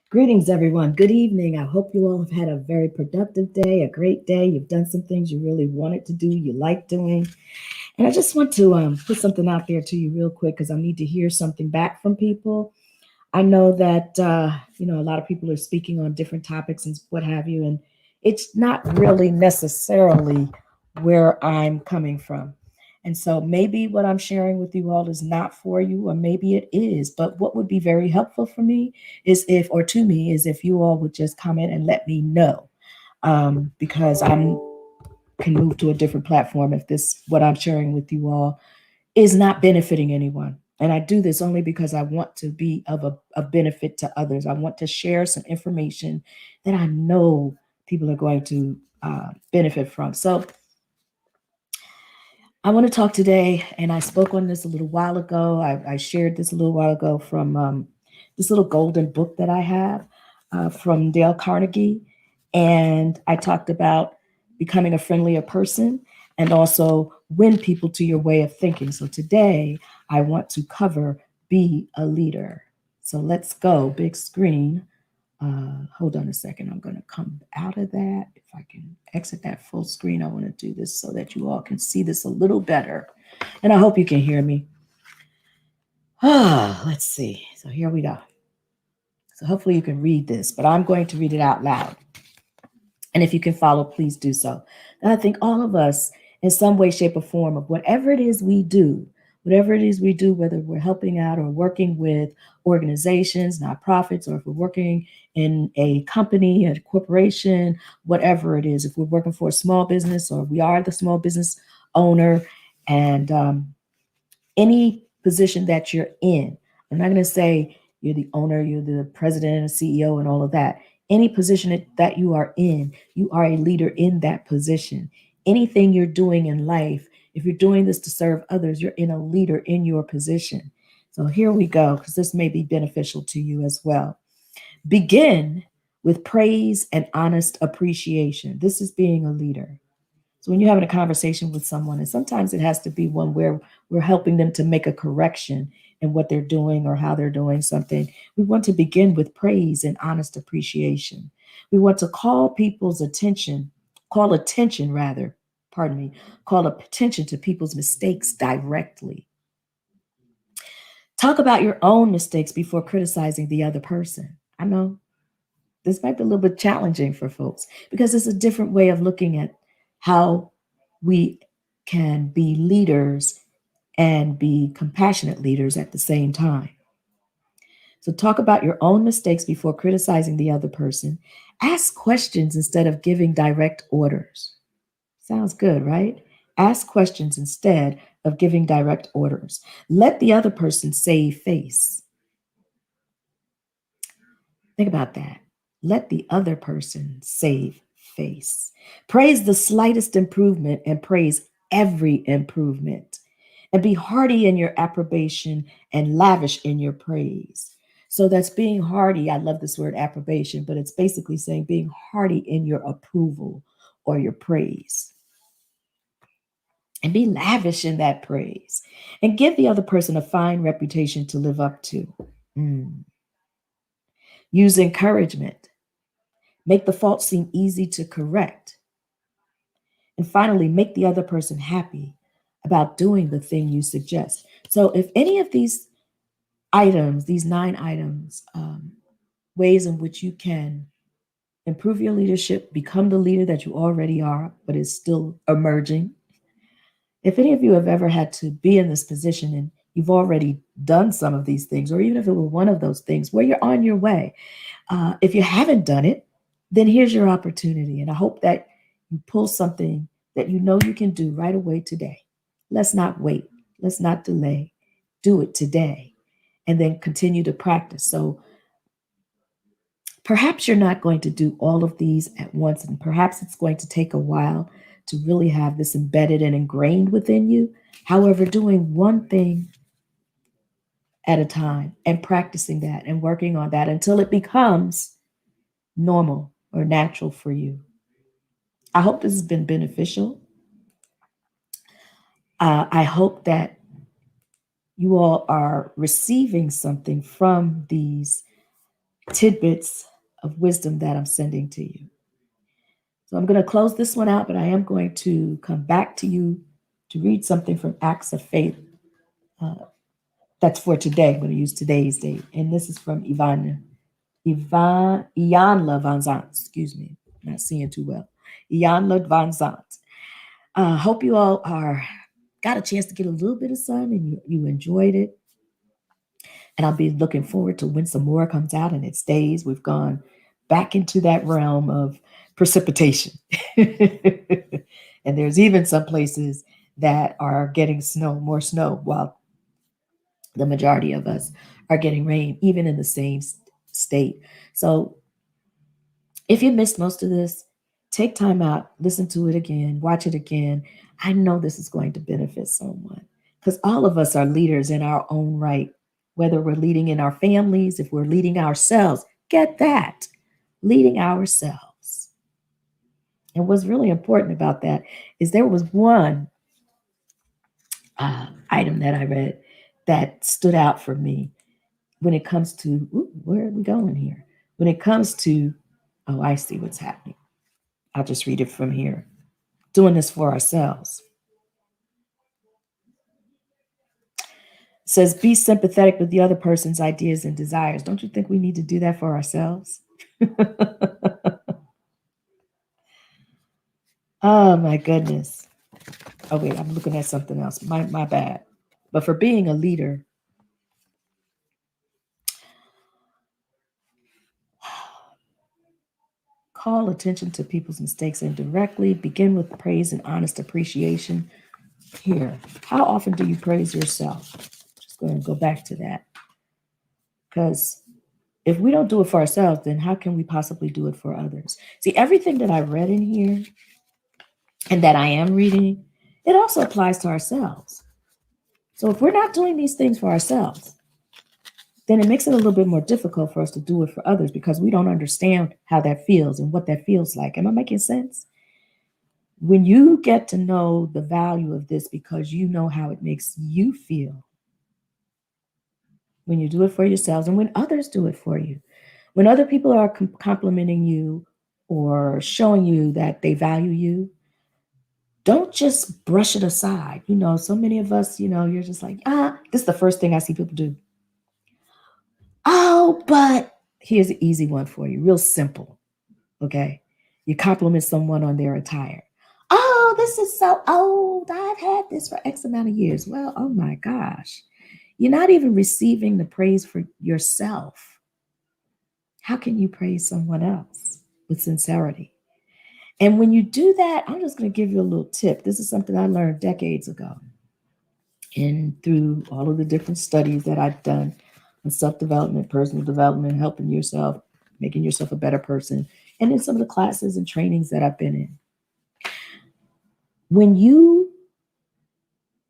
Greetings, everyone. Good evening. I hope you all have had a very productive day, a great day. You've done some things you really wanted to do, you like doing. And I just want to put something out there to you real quick because I need to hear something back from people. I know that, a lot of people are speaking on different topics and what have you, and it's not really necessarily where I'm coming from. And so maybe what I'm sharing with you all is not for you, or maybe it is. But what would be very helpful for me is if, or to me, is if you all would just comment and let me know, because I'm can move to a different platform if this what I'm sharing with you all is not benefiting anyone. And I do this only because I want to be of benefit to others. I want to share some information that I know people are going to benefit from. So I want to talk today, and I spoke on this a little while ago. I shared this a little while ago from this little golden book that I have from Dale Carnegie. And I talked about becoming a friendlier person and also win people to your way of thinking. So today I want to cover be a leader. So let's go, big screen. Hold on a second. I'm going to come out of that. If I can exit that full screen, I want to do this so that you all can see this a little better. And I hope you can hear me. Let's see. So here we go. So hopefully you can read this, but I'm going to read it out loud. And if you can follow, please do so. And I think all of us, in some way, shape, or form, of whatever it is we do, whether we're helping out or working with organizations, nonprofits, or if we're working in a company, a corporation, whatever it is, if we're working for a small business or we are the small business owner, and any position that you're in, I'm not going to say you're the owner, you're the president and CEO and all of that. Any position that you are in, you are a leader in that position. Anything you're doing in life, if you're doing this to serve others, you're in a leader in your position. So here we go, because this may be beneficial to you as well. Begin with praise and honest appreciation. This is being a leader. So when you're having a conversation with someone, and sometimes it has to be one where we're helping them to make a correction in what they're doing or how they're doing something, we want to begin with praise and honest appreciation. We want to call attention rather, pardon me, call attention to people's mistakes directly. Talk about your own mistakes before criticizing the other person. I know this might be a little bit challenging for folks because it's a different way of looking at how we can be leaders and be compassionate leaders at the same time. So talk about your own mistakes before criticizing the other person. Ask questions instead of giving direct orders. Sounds good, right? Ask questions instead of giving direct orders. Let the other person save face. Think about that. Let the other person save face. Praise the slightest improvement and praise every improvement. And be hearty in your approbation and lavish in your praise. So that's being hearty. I love this word approbation, but it's basically saying being hearty in your approval or your praise. And be lavish in that praise. And give the other person a fine reputation to live up to. Use encouragement. Make the fault seem easy to correct. And finally, make the other person happy about doing the thing you suggest. So if any of these items, these 9 items, ways in which you can improve your leadership, become the leader that you already are, but is still emerging. If any of you have ever had to be in this position and you've already done some of these things, or even if it were one of those things where you're on your way, if you haven't done it, then here's your opportunity. And I hope that you pull something that you know you can do right away today. Let's not wait. Let's not delay. Do it today and then continue to practice. So perhaps you're not going to do all of these at once, and perhaps it's going to take a while to really have this embedded and ingrained within you. However, doing one thing at a time and practicing that and working on that until it becomes normal or natural for you. I hope this has been beneficial. I hope that you all are receiving something from these tidbits of wisdom that I'm sending to you. So I'm going to close this one out, but I am going to come back to you to read something from Acts of Faith. Uh, that's for today. I'm going to use today's date. And this is from Iyanla Van Zant. Excuse me, not seeing too well. Iyanla Van Zant. Hope you all are got a chance to get a little bit of sun and you enjoyed it. And I'll be looking forward to when some more comes out and it stays. We've gone back into that realm of precipitation. And there's even some places that are getting snow, more snow, while the majority of us are getting rain, even in the same state. So if you missed most of this, take time out, listen to it again, watch it again. I know this is going to benefit someone because all of us are leaders in our own right, whether we're leading in our families, if we're leading ourselves, get that, leading ourselves. And what's really important about that is there was one item that I read that stood out for me when it comes to, where are we going here? When it comes to, oh, I see what's happening. I'll just read it from here. Doing this for ourselves. It says, be sympathetic with the other person's ideas and desires. Don't you think we need to do that for ourselves? Oh, my goodness. Oh, wait, I'm looking at something else. My bad. But for being a leader, call attention to people's mistakes indirectly. Begin with praise and honest appreciation. Here, how often do you praise yourself? Just going to go back to that. Because if we don't do it for ourselves, then how can we possibly do it for others? See, everything that I read in here and that I am reading, it also applies to ourselves. So if we're not doing these things for ourselves, then it makes it a little bit more difficult for us to do it for others because we don't understand how that feels and what that feels like. Am I making sense? When you get to know the value of this because you know how it makes you feel, when you do it for yourselves and when others do it for you, when other people are complimenting you or showing you that they value you, don't just brush it aside. So many of us, you're just like, this is the first thing I see people do. Oh, but here's an easy one for you, real simple. Okay. You compliment someone on their attire. Oh, this is so old. I've had this for X amount of years. Well, oh my gosh. You're not even receiving the praise for yourself. How can you praise someone else with sincerity? And when you do that, I'm just going to give you a little tip. This is something I learned decades ago. And through all of the different studies that I've done on self-development, personal development, helping yourself, making yourself a better person, and in some of the classes and trainings that I've been in. When you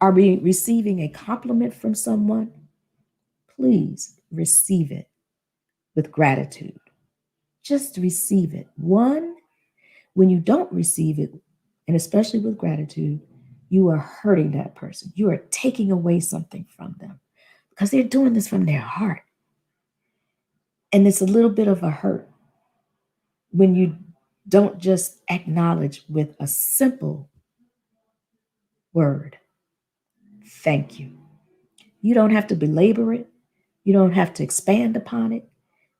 are receiving a compliment from someone, please receive it with gratitude. Just receive it. One, when you don't receive it, and especially with gratitude, you are hurting that person. You are taking away something from them because they're doing this from their heart. And it's a little bit of a hurt when you don't just acknowledge with a simple word, thank you. You don't have to belabor it. You don't have to expand upon it.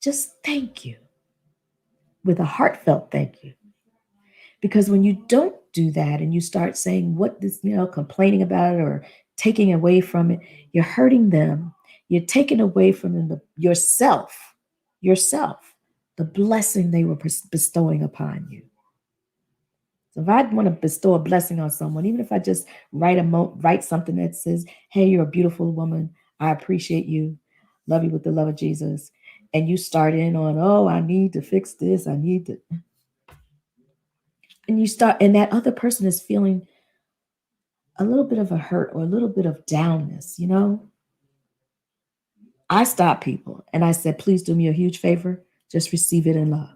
Just thank you with a heartfelt thank you. Because when you don't do that and you start saying what this, complaining about it or taking away from it, you're hurting them. You're taking away from them yourself, the blessing they were bestowing upon you. So if I want to bestow a blessing on someone, even if I just write something that says, "Hey, you're a beautiful woman. I appreciate you. Love you with the love of Jesus," and you start in on, "Oh, I need to fix this. I need to," and you start, and that other person is feeling a little bit of a hurt or a little bit of downness. I stopped people and I said, "Please do me a huge favor. Just receive it in love.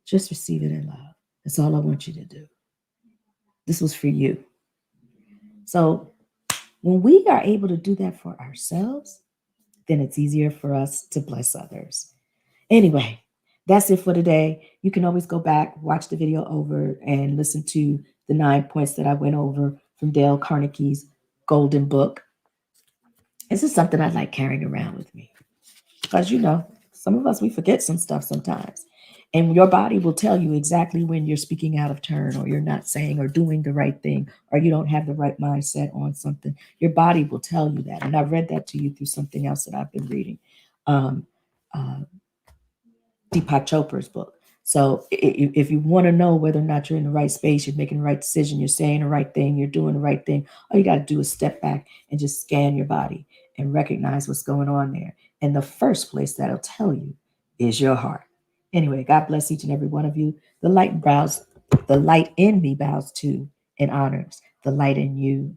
Just receive it in love. That's all I want you to do." This was for you. So when we are able to do that for ourselves, then it's easier for us to bless others. Anyway, that's it for today. You can always go back, watch the video over, and listen to the 9 points that I went over from Dale Carnegie's Golden Book. This is something I like carrying around with me because, some of us, we forget some stuff sometimes. And your body will tell you exactly when you're speaking out of turn, or you're not saying or doing the right thing, or you don't have the right mindset on something. Your body will tell you that. And I've read that to you through something else that I've been reading. Um, uh, Deepak Chopra's book. So if you want to know whether or not you're in the right space, you're making the right decision, you're saying the right thing, you're doing the right thing, all you got to do is step back and just scan your body and recognize what's going on there. And the first place that'll tell you is your heart. Anyway, God bless each and every one of you. The light in me bows to and honors the light in you.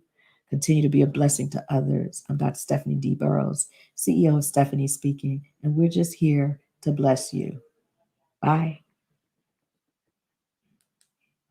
Continue to be a blessing to others. I'm Dr. Stephanie D. Burrows, CEO of Stephanie Speaking, and we're just here to bless you. Bye.